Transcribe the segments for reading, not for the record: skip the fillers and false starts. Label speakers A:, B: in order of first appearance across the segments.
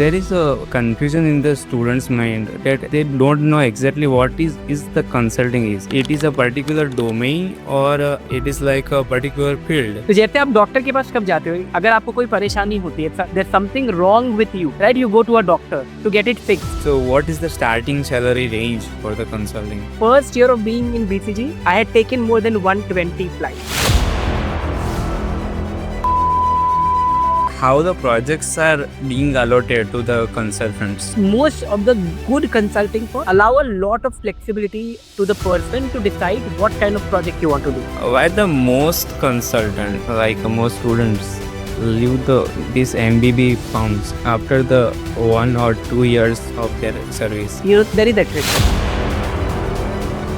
A: There is a confusion in the students' mind that they don't know exactly what is the consulting is. It is a particular domain or it is like a particular field.
B: तो जैसे आप doctor के पास कब जाते हो, अगर आपको कोई परेशानी होती है, there's something wrong with you, right? You go to a doctor to get it fixed.
A: So what is the starting salary range for the consulting?
B: First year of being in BCG, I had taken more than 120 flights.
A: How the projects are being allotted to the consultants?
B: Most of the good consulting firms allow a lot of flexibility to the person to decide what kind of project you want to do.
A: Why the most consultant, like most students, leave these MBB firms after the 1 or 2 years of their service?
B: There is attrition.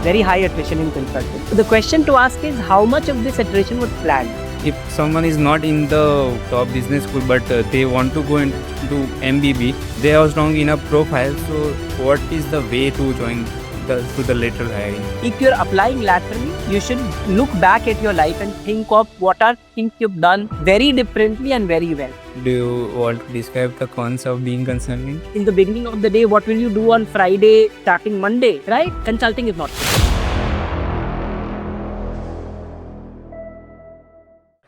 B: Very high attrition in consulting. So the question to ask is how much of this attrition was planned?
A: If someone is not in the top business school but they want to go into MBB, they are strong enough profile. So what is the way to join to the lateral hiring?
B: If you're applying laterally, you should look back at your life and think of what are things you've done very differently and very well.
A: Do you want to describe the cons of being consulting?
B: In the beginning of the day, what will you do on Friday starting Monday, right? Consulting is not.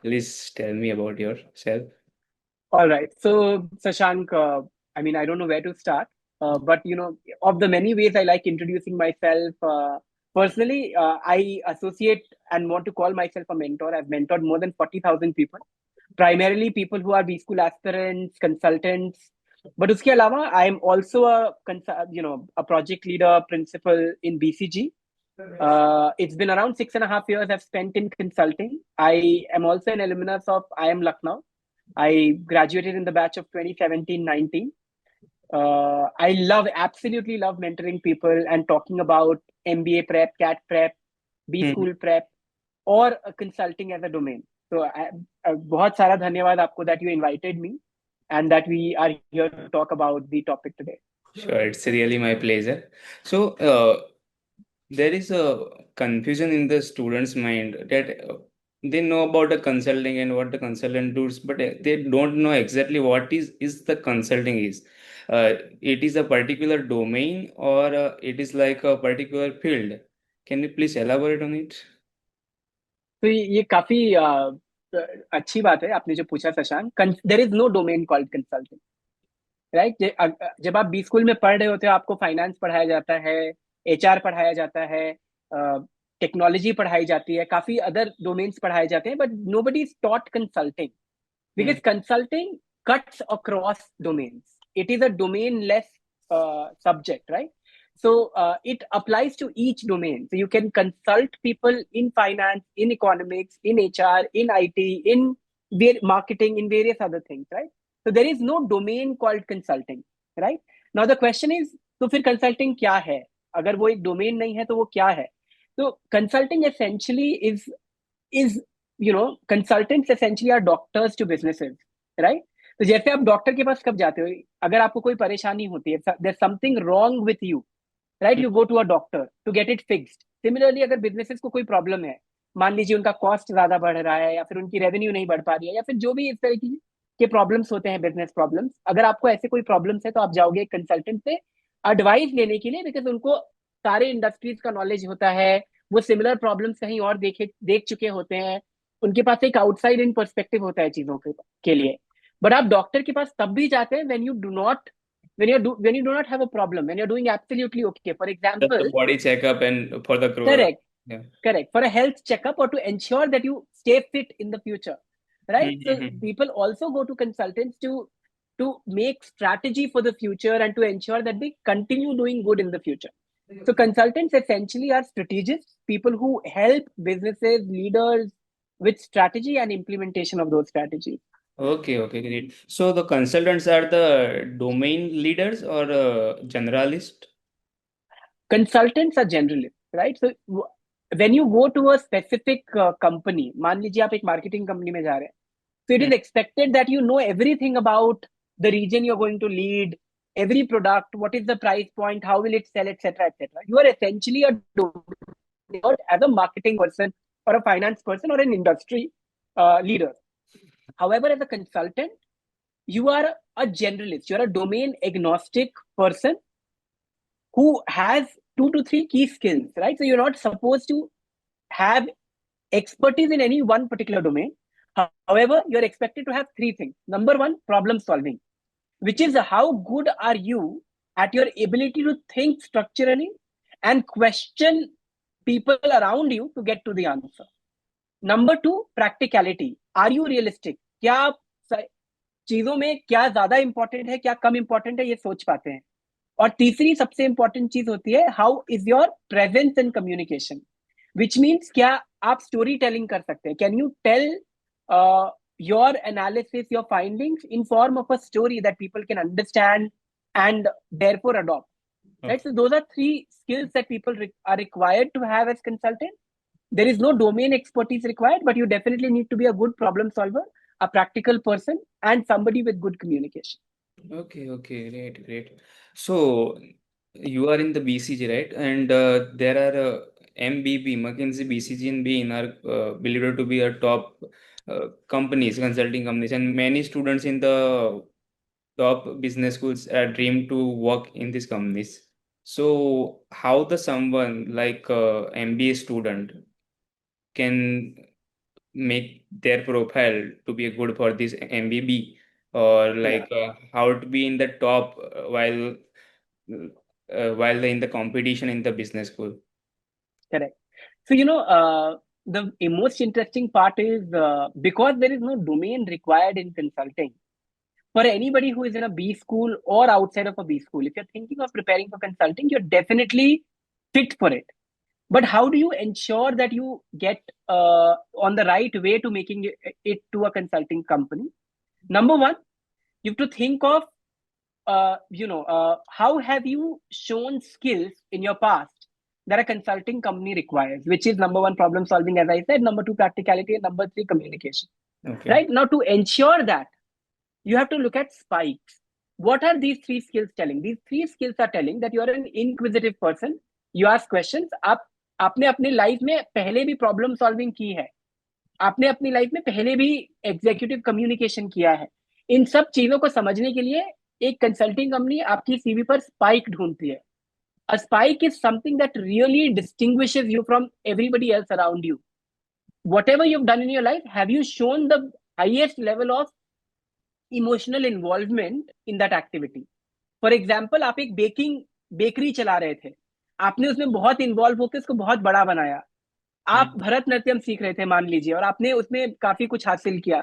A: Please tell me about yourself.
B: All right. So, Sashank, I don't know where to start, but of the many ways I like introducing myself, personally, I associate and want to call myself a mentor. I've mentored more than 40,000 people, primarily people who are B school aspirants, consultants. But uske alawa, I am also a project leader, principal in BCG. It's been around 6.5 years I've spent in consulting. I am also an alumnus of IIM Lucknow. I graduated in the batch of 2017-19. I absolutely love mentoring people and talking about MBA prep, CAT prep, B school prep, or consulting as a domain. So, बहुत सारा धन्यवाद आपको that you invited me and that we are here to talk about the topic today.
A: Sure, it's really my pleasure. So, there is a confusion in the students' mind that they know about the consulting and what the consultant does, but they don't know exactly what is the consulting is. It is a particular domain or it is like a particular field. Can you please elaborate on it?
B: तो ये काफी अच्छी बात है आपने जो पूछा Shashank. There is no domain called consulting, right? जब आप बी स्कूल में पढ़ रहे होते हो आपको फाइनेंस पढ़ाया जाता है, एचआर पढ़ाया जाता है, टेक्नोलॉजी पढ़ाई जाती है, काफी अदर डोमेन्स पढ़ाए जाते हैं, but nobody is taught consulting because consulting cuts across domains. It is a domain less subject, right? So it applies to each domain. So you can consult people in finance, in economics, in HR, in IT, in marketing, in various other things, right? So there is no domain called consulting, right? Now the question is, तो फिर consulting क्या है? अगर वो एक domain नहीं है तो वो क्या है? So consulting essentially is consultants essentially are doctors to businesses, right? तो जैसे आप डॉक्टर के पास कब जाते हो, अगर आपको कोई परेशानी होती है, there's something wrong with you, right? You go to a doctor to get it fixed. Similarly, अगर businesses को कोई प्रॉब्लम है, मान लीजिए उनका कॉस्ट ज्यादा बढ़ रहा है या फिर उनकी रेवेन्यू नहीं बढ़ पा रही है या फिर जो भी इस तरह के प्रॉब्लम्स होते हैं, बिजनेस प्रॉब्लम्स, अगर आपको ऐसे कोई प्रॉब्लम्स है तो आप जाओगे एक कंसल्टेंट से एडवाइस लेने के लिए, बिकॉज उनको सारे इंडस्ट्रीज का नॉलेज होता है, वो सिमिलर प्रॉब्लम्स कहीं और देख चुके होते हैं, उनके पास एक आउटसाइड इन पर्सपेक्टिव होता है चीजों के लिए. बट आप डॉक्टर के पास तब भी जाते हैं when you do not have a problem, when you're doing absolutely okay. For example,
A: the body checkup and for the growth.
B: Correct.
A: Yeah.
B: Correct. For a health checkup or to ensure that you stay fit in the future, right? So people also go to consultants to make strategy for the future and to ensure that they continue doing good in the future. So consultants essentially are strategists, people who help businesses, leaders with strategy and implementation of those strategies.
A: Okay, great. So the consultants are the domain leaders or generalist?
B: Consultants are generalists, right? So when you go to a specific company, मान लीजिए आप एक marketing company में जा रहे हैं, so it is expected that you know everything about the region you're going to lead, every product, what is the price point, how will it sell, etc., etc. You are essentially a domain as a marketing person or a finance person or an industry leader. However, as a consultant, you are a generalist. You're a domain agnostic person who has 2 to 3 key skills, right? So you're not supposed to have expertise in any one particular domain. However, you're expected to have 3 things. Number one, problem solving, which is how good are you at your ability to think structurally and question people around you to get to the answer. Number two, practicality. Are you realistic? क्या आप चीजों में क्या ज्यादा important है, क्या कम important है, ये सोच पाते हैं? और तीसरी सबसे इंपॉर्टेंट चीज होती है, how is your presence in communication, which means क्या आप स्टोरी टेलिंग कर सकते हैं? Can you tell your analysis, your findings in form of a story that people can understand and therefore adopt, right?
A: Okay.
B: So those are 3 skills that people are required to have as consultant. There is no domain expertise required, but you definitely need to be a good problem solver, a practical person, and somebody with good communication.
A: Okay, okay, great, great. So you are in the BCG, right? And there are MBB, McKinsey, BCG, and Bain are believed to be a top companies, consulting companies, and many students in the top business schools dream to work in these companies. So how the someone like MBA student can make their profile to be good for this MBB, or
B: Yeah,
A: like how to be in the top while in the competition in the business school.
B: correct. So, the most interesting part is because there is no domain required in consulting. For anybody who is in a B school or outside of a B school, if you're thinking of preparing for consulting, you're definitely fit for it. But how do you ensure that you get on the right way to making it to a consulting company? Number one, you have to think of how have you shown skills in your past that a consulting company requires, which is number one, problem solving, as I said, number two, practicality, and number three, communication.
A: Okay.
B: Right now, to ensure that, you have to look at spikes. What are these 3 skills telling? These 3 skills are telling that you are an inquisitive person. You ask questions. आपने अपनी life में पहले भी problem solving की है, आपने अपनी life में पहले भी एग्जीक्यूटिव कम्युनिकेशन किया है. इन सब चीजों को समझने के लिए एक कंसल्टिंग कंपनी आपकी सीवी पर स्पाइक ढूंढती है. A spike is something that really distinguishes you from everybody else around you. Whatever you've done in your life, have you shown the highest level of emotional involvement in that activity? For example, आप एक bakery चला रहे थे, आपने उसमें बहुत involve होकर उसको बहुत बड़ा बनाया. आप
A: Hmm.
B: भरतनाट्यम सीख रहे थे मान लीजिए, और आपने उसमें काफी कुछ हासिल किया,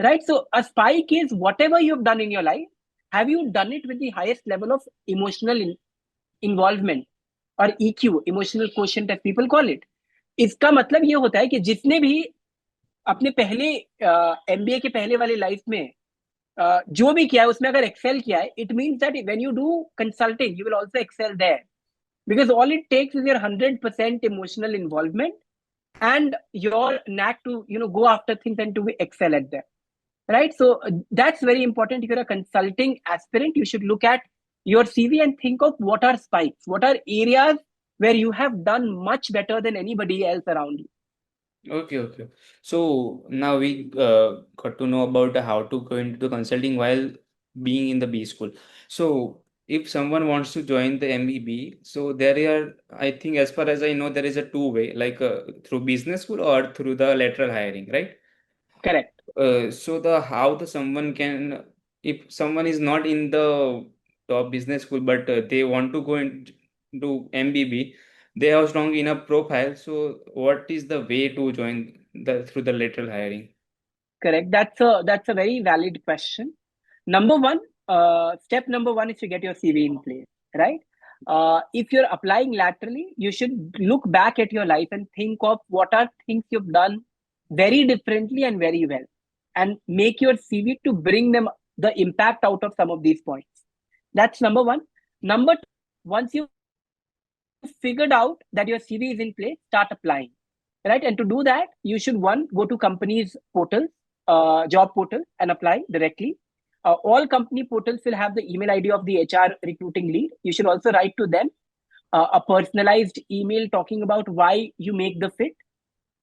B: right? So a spike is whatever you have done in your life, have you done it with the highest level of emotional involvement, और EQ, emotional quotient as people call it. इसका मतलब ये होता है कि जिसने भी अपने पहले MBA के पहले वाले लाइफ में जो भी किया है उसमें अगर एक्सेल किया है, it means that when you do consulting you will also excel there, because all it takes is your 100% emotional involvement and your knack to go after things and to excel at them, right? So that's very important. If you're a consulting aspirant, you should look at your CV and think of what are spikes, what are areas where you have done much better than anybody else around you.
A: Okay, okay. So now we got to know about how to go into the consulting while being in the B school. So if someone wants to join the MBB, so there are, I think, as far as I know, there is a two-way, like through business school or through the lateral hiring, right?
B: Correct.
A: So the how the someone can, if someone is not in the top business school but they want to go into MBB, they have strong enough profile. So what is the way to join the through the lateral hiring?
B: Correct. That's a very valid question. Step number one is to get your CV in place, right? If you're applying laterally, you should look back at your life and think of what are things you've done very differently and very well, and make your CV to bring them the impact out of some of these points. That's number one. Number two, once you figured out that your CV is in place, start applying, right? And to do that, you should go to companies' portals, job portal, and apply directly. All company portals will have the email ID of the HR recruiting lead. You should also write to them a personalized email talking about why you make the fit.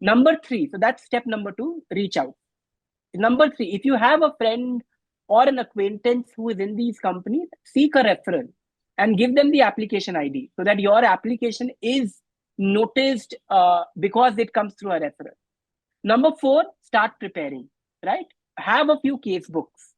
B: Number three, so that's step number two, reach out. Number three, if you have a friend or an acquaintance who is in these companies, seek a referral and give them the application ID so that your application is noticed because it comes through a referral. Number four, start preparing, right? Have a few case books,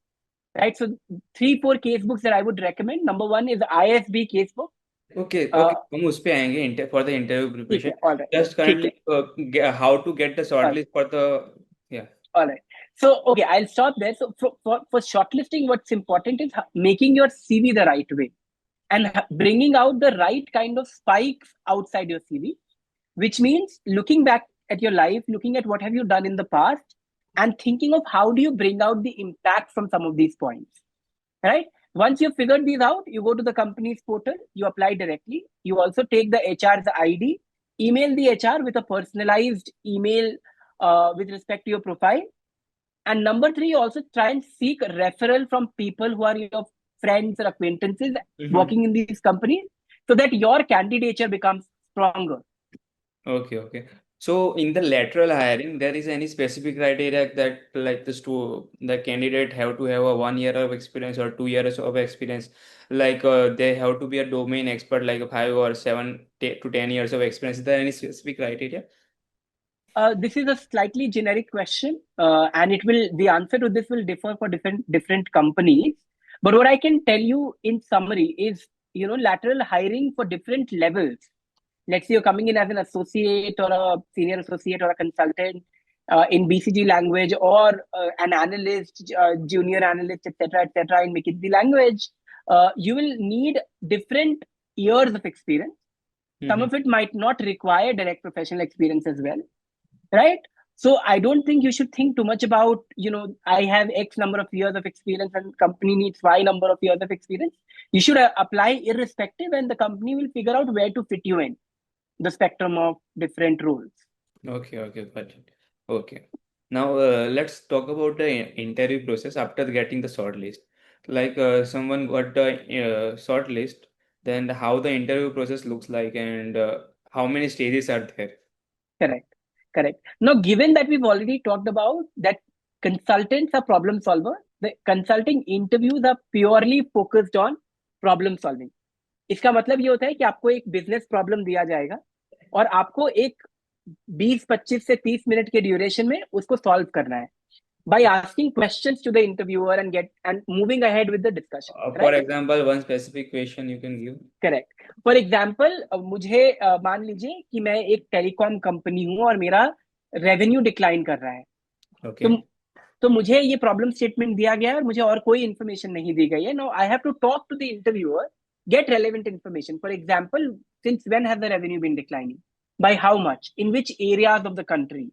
B: right? So 3-4 case books that I would recommend. Number one is ISB case book.
A: Okay
B: Uh,
A: okay, हम उस पे आएंगे for the interview
B: ठीक है,
A: preparation.
B: all right,
A: जस्ट
B: ठीक है,
A: currently how to get the
B: all
A: shortlist for the. Yeah.
B: all right. So, okay, I'll stop there. So, for shortlisting, what's important is making your CV the right way and bringing out the right kind of spikes outside your CV, which means looking back at your life, looking at what have you done in the past, and thinking of how do you bring out the impact from some of these points, right? Once you've figured these out, you go to the company's portal, you apply directly. You also take the HR's ID, email the HR with a personalized email with respect to your profile. And number three, also try and seek referral from people who are your friends or acquaintances working in these companies so that your candidature becomes stronger.
A: Okay, okay. So in the lateral hiring, there is any specific criteria that like the candidate have to have a 1 year of experience or 2 years of experience, like they have to be a domain expert, like a 5 or 7 to 10 years of experience. Is there any specific criteria?
B: This is a slightly generic question, and the answer to this will differ for different companies. But what I can tell you in summary is, lateral hiring for different levels. Let's say you're coming in as an associate or a senior associate or a consultant in BCG language, or an analyst, junior analyst, etc., in McKinsey language. You will need different years of experience. Some of it might not require direct professional experience as well, right? So I don't think you should think too much about, I have X number of years of experience and company needs Y number of years of experience. You should apply irrespective, and the company will figure out where to fit you in the spectrum of different roles.
A: Okay, okay, got it. Okay. Now let's talk about the interview process after getting the shortlist. Like someone got the shortlist, then how the interview process looks like, and how many stages are there?
B: Correct. Correct. Now, given that we've already talked about that consultants are problem solver, the consulting interviews are purely focused on problem solving. इसका मतलब ये होता है कि आपको एक business problem दिया जाएगा और आपको एक 20-25 से 30 मिनट के ड्यूरेशन में उसको सॉल्व करना है by asking questions to the interviewer and moving ahead with the discussion,
A: For
B: right?
A: example, one specific question you can give.
B: Correct. For example, मुझे मान लीजिए कि मैं एक टेलीकॉम कंपनी हूं और मेरा रेवेन्यू डिक्लाइन कर रहा है.
A: Okay.
B: तो मुझे ये प्रॉब्लम स्टेटमेंट दिया गया है और मुझे और कोई इन्फॉर्मेशन नहीं दी गई है. No, I have to talk to the interviewer, get relevant information. For example, since when has the revenue been declining? By how much? In which areas of the country?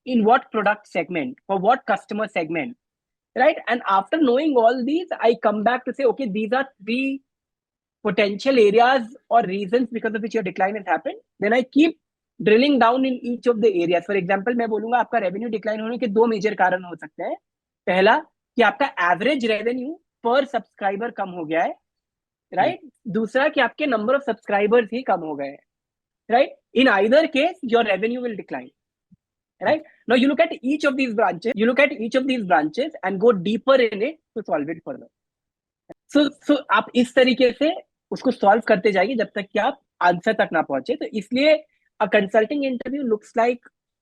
B: In what product segment? For what customer segment? Right? And after knowing all these, I come back to say, okay, these are three potential areas or reasons because of which your decline has happened. Then I keep drilling down in each of the areas. For example, मैं बोलूंगा आपका revenue decline होने के दो major कारण हो सकते हैं. पहला, कि आपका एवरेज रेवेन्यू पर सब्सक्राइबर कम हो गया है, राइट? दूसरा, कि आपके नंबर ऑफ सब्सक्राइबर्स ही कम हो गए हैं, right? In either case your revenue will decline, right? Now you look at each of these branches and go deeper in it to solve it further. So आप इस तरीके से उसको सॉल्व करते जाइए जब तक कि आप आंसर तक ना पहुंचे. तो इसलिए a consulting interview looks like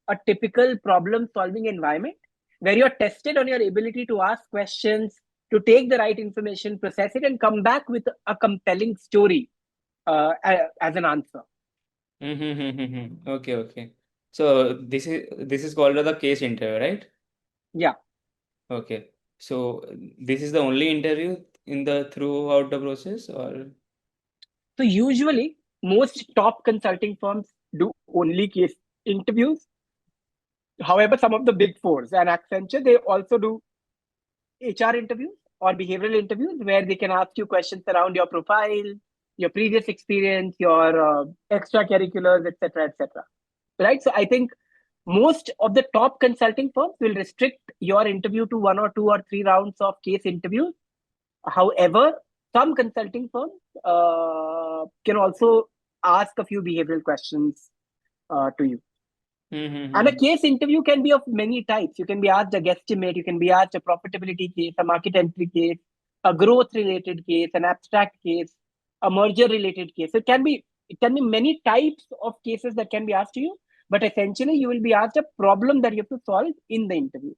B: a typical problem solving environment where you're tested on your ability to ask questions, to take the right information, process it, and come back with a compelling story as an answer.
A: Okay, okay. So this is called the case interview, right?
B: Yeah.
A: Okay. So this is the only interview in the throughout the process, or?
B: So usually most top consulting firms do only case interviews. However, some of the big fours and Accenture, they also do HR interviews or behavioral interviews where they can ask you questions around your profile, your previous experience, your extracurriculars, etc. Right? So I think most of the top consulting firms will restrict your interview to 1 or 2 or 3 rounds of case interviews. However, some consulting firms can also ask a few behavioral questions to you. And a
A: Mm-hmm.
B: case interview can be of many types. You can be asked a guesstimate, you can be asked a profitability case, a market entry case, a growth related case, an abstract case, a merger related case. It can be many types of cases that can be asked to you, but essentially you will be asked a problem that you have to solve in the interview.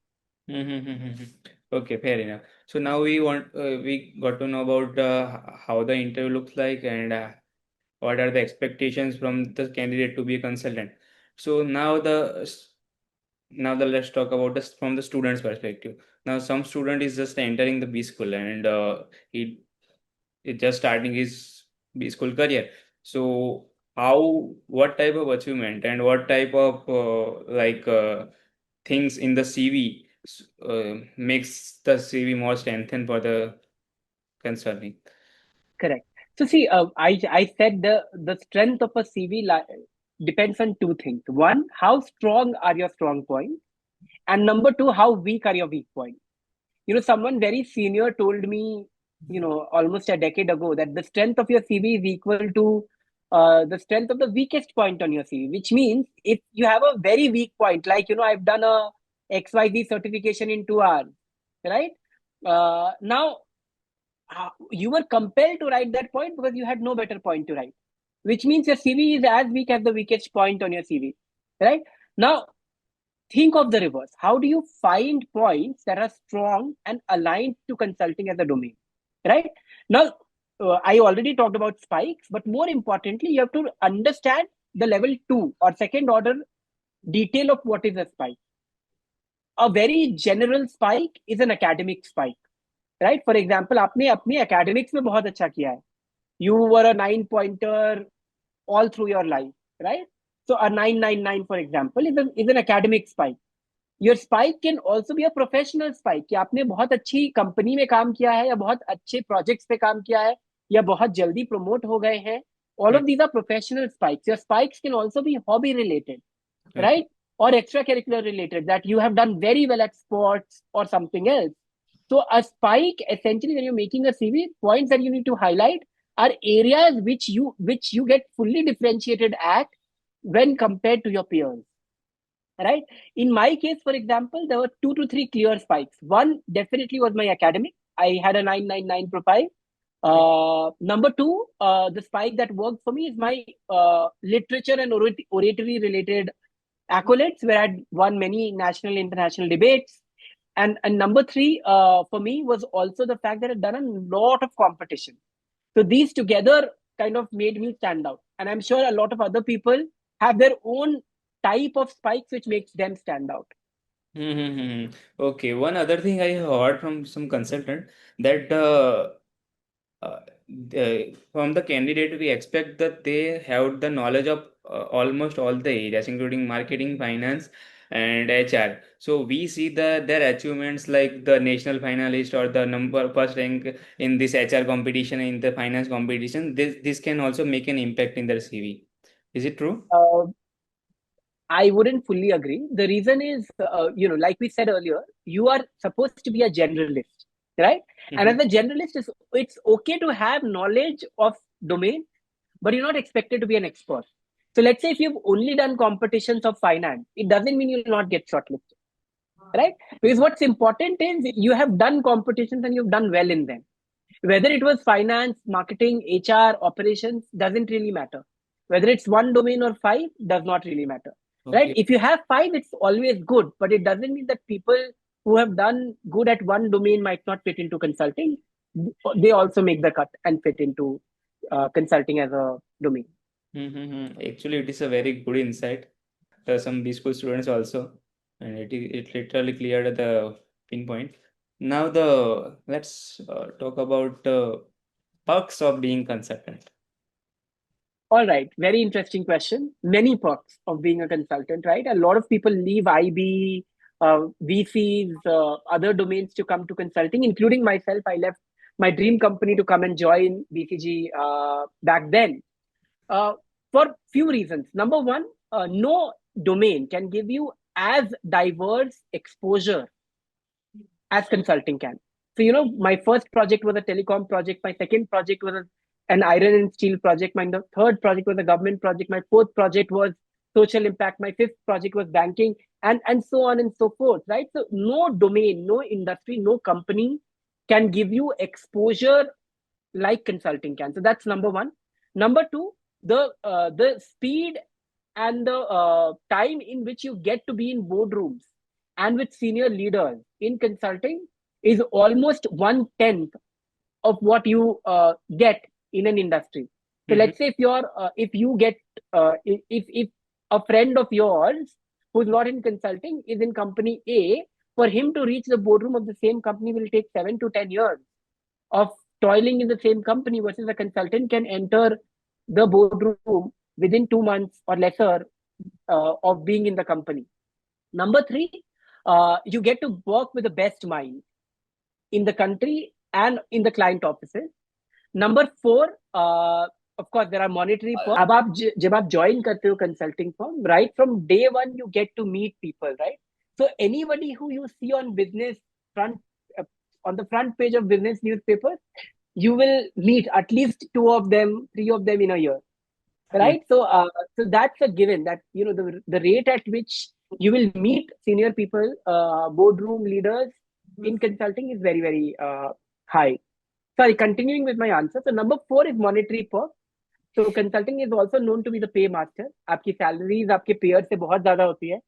A: Mm-hmm. Okay, fair enough. So now we got to know about how the interview looks like, and what are the expectations from the candidate to be a consultant. So now the let's talk about this from the student's perspective. Now some student is just entering the B school, and he is just starting his B school career. So what type of achievement and what type of things in the CV makes the CV more strengthened for the consulting.
B: Correct. So see, I said the strength of a CV depends on two things. One, how strong are your strong points, and number two, how weak are your weak points. Someone very senior told me, almost a decade ago, that the strength of your CV is equal to the strength of the weakest point on your CV, which means if you have a very weak point, like, I've done a XYZ certification in 2 hours, right? Now, you were compelled to write that point because you had no better point to write, which means your CV is as weak as the weakest point on your CV, right? Now, think of the reverse. How do you find points that are strong and aligned to consulting as a domain, right? Now, I already talked about spikes, but more importantly, you have to understand the level 2 or second order detail of what is a spike. A very general spike is an academic spike, right? For example, आपने अपनी academics में बहुत अच्छा किया है. You were a 9 pointer all through your life, right? So a 999, for example, is an academic spike. Your spike can also be a professional spike, कि आपने बहुत अच्छी कंपनी में काम किया है या बहुत अच्छे प्रोजेक्ट्स पे काम किया है या बहुत जल्दी प्रमोट हो गए हैं. All
A: Hmm.
B: Of these are professional spikes. Your spikes can also be hobby related,
A: Okay.
B: right? Or extracurricular related, that you have done very well at sports or something else. So a spike, essentially, when you're making a CV, points that you need to highlight are areas which you get fully differentiated at when compared to your peers, right? In my case, for example, there were 2 to 3 clear spikes. One definitely was my academic. I had a 999 profile. Number two, the spike that worked for me is my literature and oratory related accolades, where I'd won many national, international debates. And number three, for me, was also the fact that I'd done a lot of competition. So these together kind of made me stand out. And I'm sure a lot of other people have their own type of spikes which makes them stand out.
A: Mm-hmm. Okay, one other thing I heard from some consultant that uh, from the candidate we expect that they have the knowledge of almost all the areas, including marketing, finance, and HR. So we see their achievements like the national finalist or the number first rank in this HR competition, in the finance competition. This can also make an impact in their CV. Is it true?
B: Uh, I wouldn't fully agree. The reason is, like we said earlier, you are supposed to be a generalist, right? And as
A: Mm-hmm.
B: a generalist, it's okay to have knowledge of domain, but you're not expected to be an expert. So let's say if you've only done competitions of finance, it doesn't mean you'll not get shortlisted, right? Because what's important is you have done competitions and you've done well in them. Whether it was finance, marketing, HR, operations, doesn't really matter. Whether it's one domain or five, does not really matter, right?
A: Okay.
B: If you have five, it's always good, but it doesn't mean that people who have done good at one domain might not fit into consulting. They also make the cut and fit into consulting as a domain.
A: Mm-hmm. Actually, it is a very good insight. Some B school students also, and it literally cleared the pinpoint. Now let's talk about perks of being consultant.
B: All right, very interesting question. Many perks of being a consultant, right? A lot of people leave IB, VCs, other domains to come to consulting, including myself. I left my dream company to come and join BCG back then uh, for few reasons. Number one, no domain can give you as diverse exposure as consulting can. So, my first project was a telecom project. My second project was an iron and steel project. My third project was a government project. My fourth project was social impact. My fifth project was banking, and so on and so forth, right? So no domain, no industry, no company can give you exposure like consulting can. So that's number one. Number two, the speed and the time in which you get to be in boardrooms and with senior leaders in consulting is almost 1/10 of what you get in an industry. So
A: Mm-hmm.
B: let's say if you get if a friend of yours who's not in consulting is in company A, for him to reach the boardroom of the same company will take 7 to 10 years of toiling in the same company, versus a consultant can enter the boardroom within 2 months or lesser of being in the company. Number three, you get to work with the best minds in the country and in the client offices. Number four, of course there are monetary perks. अब आप जब आप join करते हो consulting firm, right from day one you get to meet people, right? So anybody who you see on business front uh, on the front page of business newspapers, you will meet at least two of them, three of them in a year, right? So that's a given, that the rate at which you will meet senior people, boardroom leaders in consulting is very very high. Sorry, continuing with my answer. So number four is monetary perk. So consulting is also known to be the pay master. आपकी salaries आपके pair से बहुत ज्यादा होती है.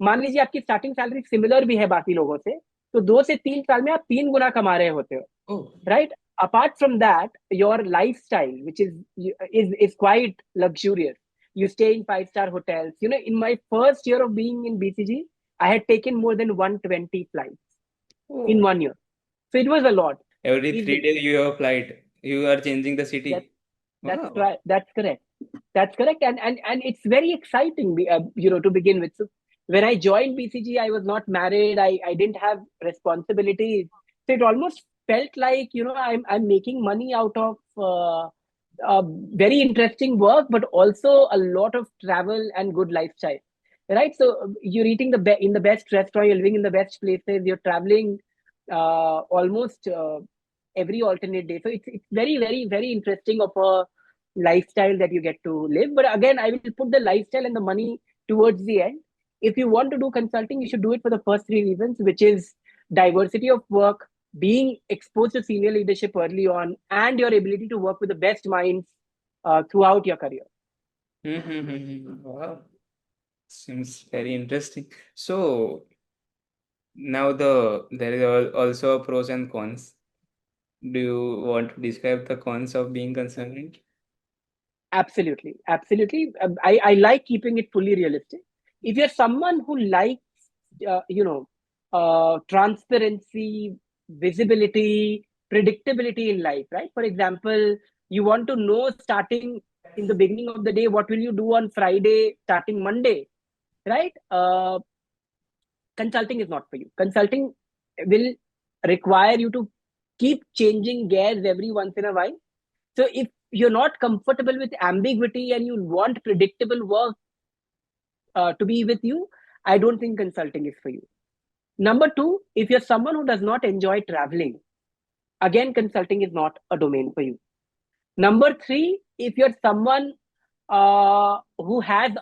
B: मान लीजिए आपकी स्टार्टिंग सैलरी सिमिलर भी है बाकी लोगों से, तो 2 से 3 साल में आप 3 गुना कमा रहे होते हो,
A: Oh,
B: right? Apart from that, your lifestyle, which is quite luxurious. You stay in five-star hotels. In my first year of being in BCG, I had taken more than 120 flights in
A: oh.
B: 1 year. So it was a lot.
A: Every
B: Is
A: 3 days you have flight. You are changing the
B: that
A: city.
B: that's
A: Wow.
B: right. That's correct. That's correct. And it's very exciting, to begin with. So when I joined BCG, I was not married. I didn't have responsibilities. So it almost felt like, I'm making money out of very interesting work, but also a lot of travel and good lifestyle. Right. So you're eating in the best restaurant, you're living in the best places, you're traveling almost every alternate day. So it's very, very, very interesting of a lifestyle that you get to live. But again, I will put the lifestyle and the money towards the end. If you want to do consulting, you should do it for the first three reasons, which is diversity of work, being exposed to senior leadership early on, and your ability to work with the best minds throughout your career.
A: Wow. Seems very interesting. So now there is also a pros and cons. Do you want to describe the cons of being consultant?
B: Absolutely, absolutely. I like keeping it fully realistic. If you're someone who likes, transparency, visibility, predictability in life, right? For example, you want to know starting in the beginning of the day what will you do on Friday, starting Monday, right? Consulting is not for you. Consulting will require you to keep changing gears every once in a while. So if you're not comfortable with ambiguity and you want predictable work to be with you, I don't think consulting is for you. Number two, if you're someone who does not enjoy traveling, again, consulting is not a domain for you. Number three, if you're someone who has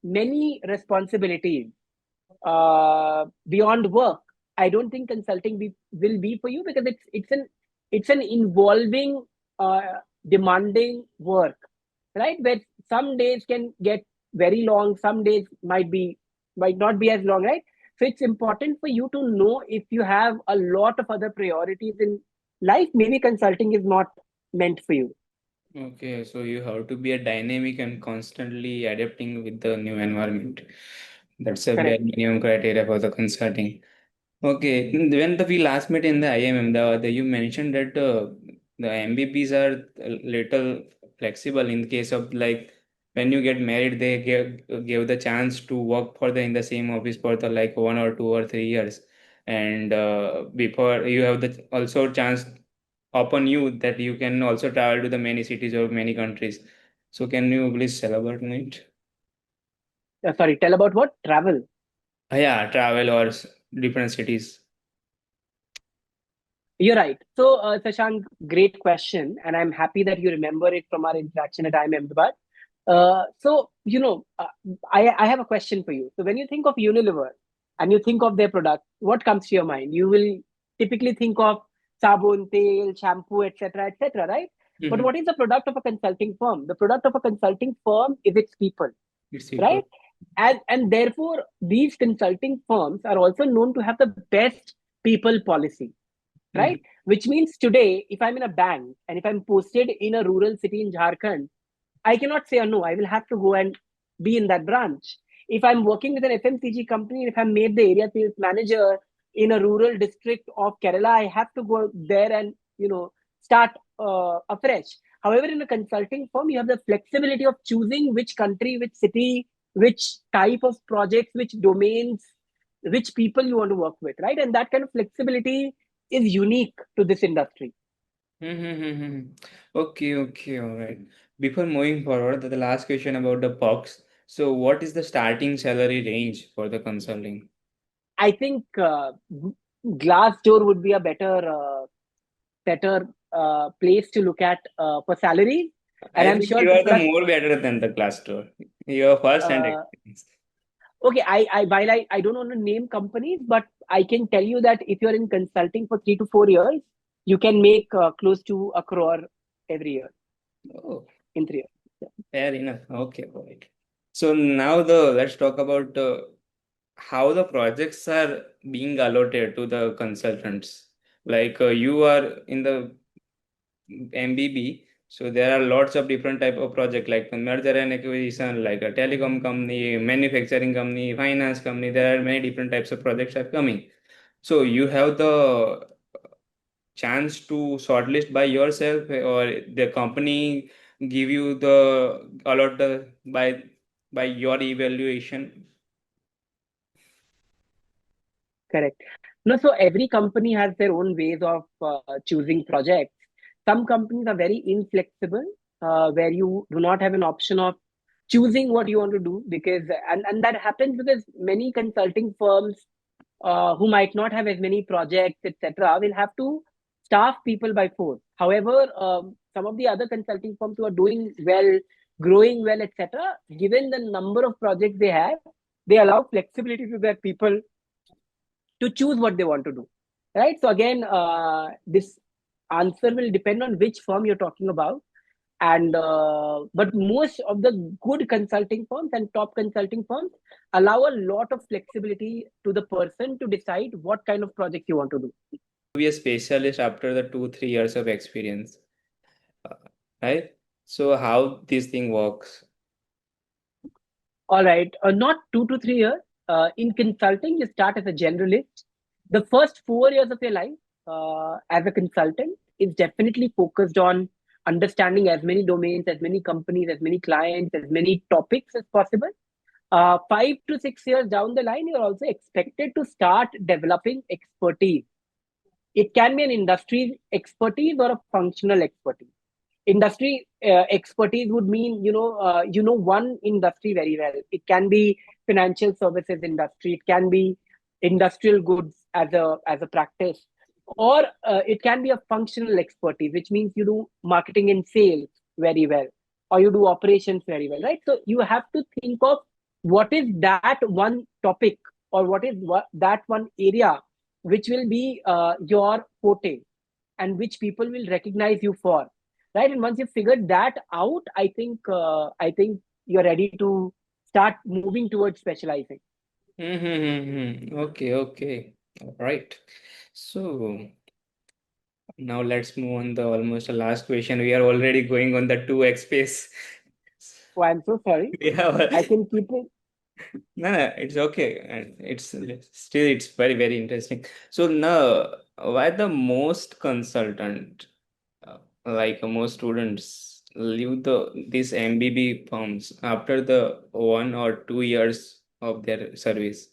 B: many responsibilities beyond work, I don't think consulting will be for you, because it's an involving, demanding work, right? Where some days can get very long, some days might not be as long, right? So it's important for you to know, if you have a lot of other priorities in life, maybe consulting is not meant for you.
A: Okay, so you have to be a dynamic and constantly adapting with the new environment. That's a bare
B: Correct.
A: minimum criteria for the consulting. Okay, when we last met in the IMM, you mentioned that the MBBs are a little flexible in case of like when you get married, they give the chance to work for in the same office for the like 1 or 2 or 3 years, and before you have the also chance upon you that you can also travel to the many cities or many countries. So can you please elaborate on it?
B: Sorry, tell about what? Travel.
A: Yeah, travel or different cities.
B: You're right. So, Sashank, great question. And I'm happy that you remember it from our interaction at IIM Ahmedabad. I have a question for you. So when you think of Unilever and you think of their product, what comes to your mind? You will typically think of sabun, tel, shampoo, etc., right? But
A: Mhm.
B: what is the product of a consulting firm? The product of a consulting firm is its people,
A: It's people.
B: right? And therefore, these consulting firms are also known to have the best people policy, right?
A: Mhm.
B: Which means today, if I'm in a bank and if I'm posted in a rural city in Jharkhand, I cannot say no. I will have to go and be in that branch. If I'm working with an FMCG company, if I'm made the area sales manager in a rural district of Kerala, I have to go there and start afresh. However, in a consulting firm, you have the flexibility of choosing which country, which city, which type of projects, which domains, which people you want to work with, right? And that kind of flexibility is unique to this industry.
A: Mm-hmm. Okay, okay, all right. Before moving forward, the last question about the box. So, what is the starting salary range for the consulting?
B: I think Glassdoor would be a better place to look at for salaries. And
A: I
B: I'm
A: think
B: sure
A: you are
B: people
A: the
B: are
A: more better than the class tour. Your first hand
B: uh,
A: experience.
B: okay. I don't want to name companies, but I can tell you that if you're in consulting for 3 to 4 years, you can make close to a crore every year
A: Oh,
B: in 3 years. Yeah.
A: fair enough. Okay, all right. So now let's talk about how the projects are being allotted to the consultants. Like you are in the MBB, so there are lots of different type of project like the merger and acquisition, like a telecom company, manufacturing company, finance company. There are many different types of projects are coming. So you have the chance to shortlist by yourself, or the company give you the allot the by your evaluation.
B: Correct. No, so every company has their own ways of choosing projects. Some companies are very inflexible, where you do not have an option of choosing what you want to do and that happens because many consulting firms who might not have as many projects, etc., will have to staff people by force. However, some of the other consulting firms who are doing well, growing well, etc., given the number of projects they have, they allow flexibility to their people to choose what they want to do, right? So again, this answer will depend on which firm you're talking about, and but most of the good consulting firms and top consulting firms allow a lot of flexibility to the person to decide what kind of project you want to do.
A: Be a specialist after the 2 3 years of experience, uh, right? So how this thing works?
B: All right, not 2 to 3 years. In consulting, you start as a generalist. The first 4 years of your life as a consultant is definitely focused on understanding as many domains, as many companies, as many clients, as many topics as possible. 5 to 6 years down the line, you're also expected to start developing expertise. It can be an industry expertise or a functional expertise. Industry expertise would mean one industry very well. It can be financial services industry. It can be industrial goods as a practice, or it can be a functional expertise, which means you do marketing and sales very well, or you do operations very well, right? So you have to think of what is that one topic, or that one area which will be your forte and which people will recognize you for, right? And once you've figured that out, I think you're ready to start moving towards specializing.
A: Mm-hmm. Okay, okay, all right. So now let's move on the almost the last question. We are already going on the 2x space.
B: Oh, I'm so sorry.
A: We have
B: I can keep it.
A: no, no, it's okay, and it's still it's very very interesting. So now, why the most consultant, like most students, leave these MBB firms after the 1 or 2 years of their service?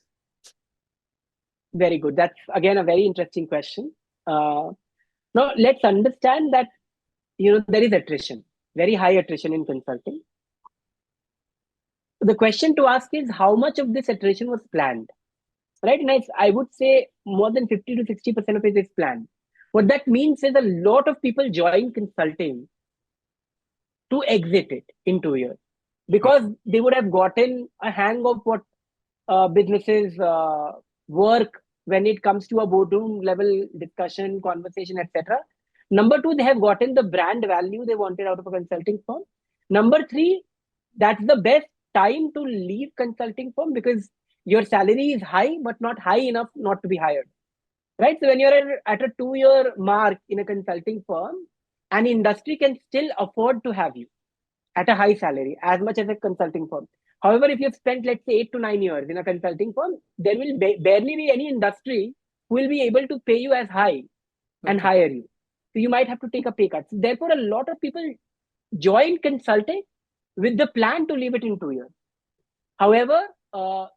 B: Very good. That's again a very interesting question. uh, Now let's understand that there is attrition, very high attrition in consulting. The question to ask is how much of this attrition was planned, right? And I would say more than 50 to 60% of it is planned. What that means is a lot of people join consulting to exit it in 2 years. because they would have gotten a hang of what businesses work when it comes to a boardroom level discussion, conversation, etc. Number two, they have gotten the brand value they wanted out of a consulting firm. Number three, that's the best time to leave consulting firm because your salary is high, but not high enough not to be hired. Right? So when you're at a 2 year mark in a consulting firm, an industry can still afford to have you at a high salary as much as a consulting firm. However, if you've spent, let's say, 8 to 9 years in a consulting firm, there will barely be any industry who will be able to pay you as high and
A: Okay.
B: hire you. So you might have to take a pay cut. So therefore, a lot of people join consulting with the plan to leave it in 2 years. However,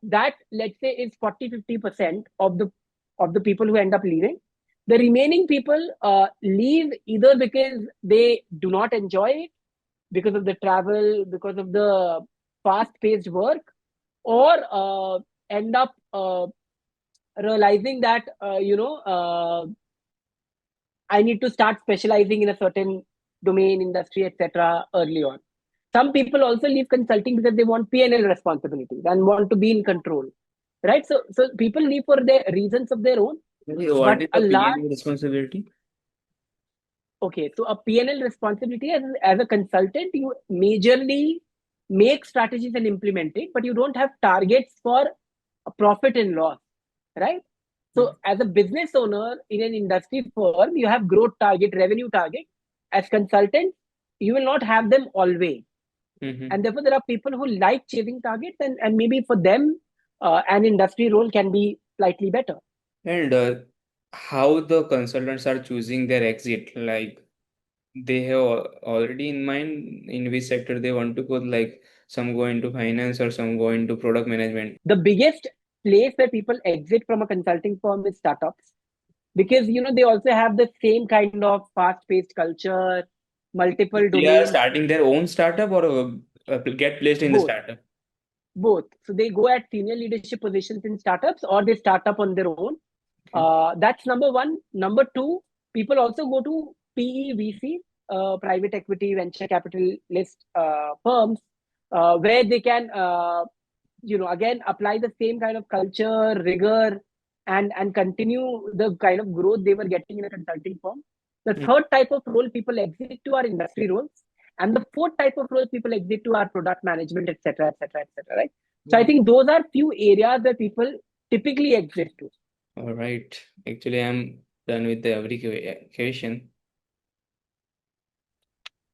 B: that, let's say, is 40-50% of the people who end up leaving. The remaining people leave either because they do not enjoy it, because of the travel, because of the fast-paced work, or end up realizing that I need to start specializing in a certain domain, industry, etc. early on. Some people also leave consulting because they want P&L responsibilities and want to be in control, right? So people leave for their reasons of their own,
A: What
B: but
A: is
B: a
A: the
B: large
A: PNE responsibility?
B: okay, so a P&L responsibility as a consultant, you majorly make strategies and implement it, but you don't have targets for a profit and loss, right? So as a business owner in an industry firm, you have growth target, revenue target. As consultant, you will not have them always.
A: Mm-hmm.
B: And therefore, there are people who like chasing targets, and maybe for them, an industry role can be slightly better.
A: And how the consultants are choosing their exit, like they have already in mind in which sector they want to go, like some go into finance or some go into product management.
B: The biggest place where people exit from a consulting firm is startups, because they also have the same kind of fast-paced culture, multiple
A: They are
B: domains,
A: starting their own startup or get placed in the
B: both.
A: startup.
B: Both. So they go at senior leadership positions in startups, or they start up on their own.
A: Okay.
B: That's number one. Number two, people also go to PE, VC, private equity, venture capitalist firms, where they can, again apply the same kind of culture, rigor, and continue the kind of growth they were getting in a consulting firm. The
A: Mm.
B: third type of role people exit to are industry roles, and the fourth type of role people exit to are product management, etc., etc., etc. Right. So I
A: Mm.
B: think those are few areas where people typically exit to.
A: All right. Actually, I'm done with the every question.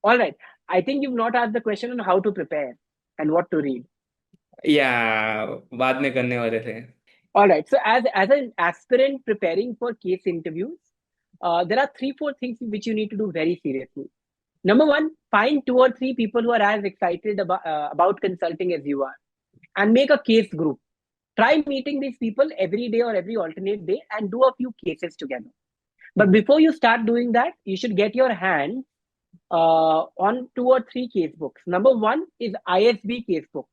B: All right. I think you've not asked the question on how to prepare and what to read.
A: या बाद में करने वाले थे.
B: All right. So as an aspirant preparing for case interviews, there are 3-4 things which you need to do very seriously. Number one, find 2 or 3 people who are as excited about consulting as you are, and make a case group. Try meeting these people every day or every alternate day and do a few cases together. But before you start doing that, you should get your hand on 2 or 3 case books. Number one is ISB case book,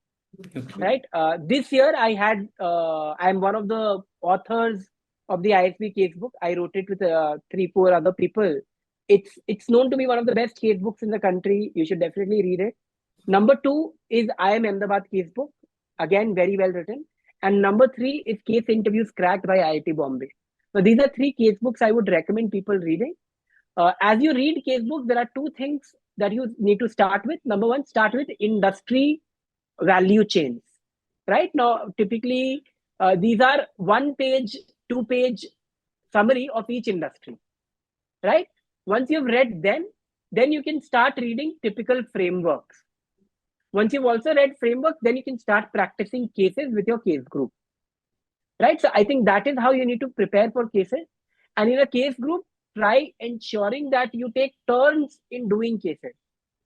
A: Okay.
B: right? This year I'm one of the authors of the ISB case book. I wrote it with 3-4 other people. It's known to be one of the best case books in the country. You should definitely read it. Number two is I Am Ahmedabad case book. Again, very well written. And number three is Case Interviews Cracked by IIT Bombay. So these are 3 case books I would recommend people reading. As you read case books, there are 2 things that you need to start with. Number one, start with industry value chains. Right now, typically, these are 1 page, 2 page summary of each industry. Right? Once you've read them, then you can start reading typical frameworks. Once you've also read frameworks, then you can start practicing cases with your case group. Right? So I think that is how you need to prepare for cases. And in a case group, try ensuring that you take turns in doing cases.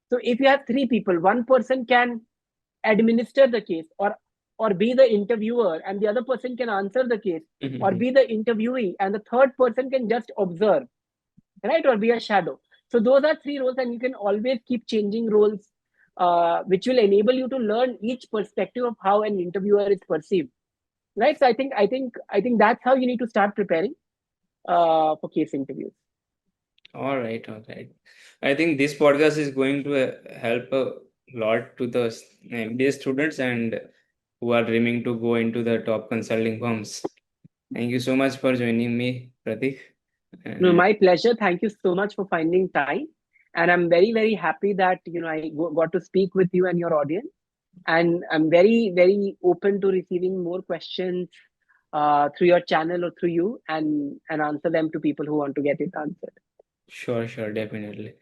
B: So if you have 3 people, one person can administer the case, or be the interviewer, and the other person can answer the case, or
A: Mhm.
B: be the interviewee, and the third person can just observe, right, or be a shadow. So those are 3 roles, and you can always keep changing roles, which will enable you to learn each perspective of how an interviewer is perceived, right? So I think that's how you need to start preparing for case interviews.
A: All right, all right. I think this podcast is going to help lot to the MBA students and who are dreaming to go into the top consulting firms. Thank you so much for joining me, Pratik.
B: No,
A: And
B: my pleasure. Thank you so much for finding time. And I'm very, very happy that, got to speak with you and your audience. And I'm very, very open to receiving more questions through your channel or through you, and answer them to people who want to get it answered.
A: sure, sure, definitely.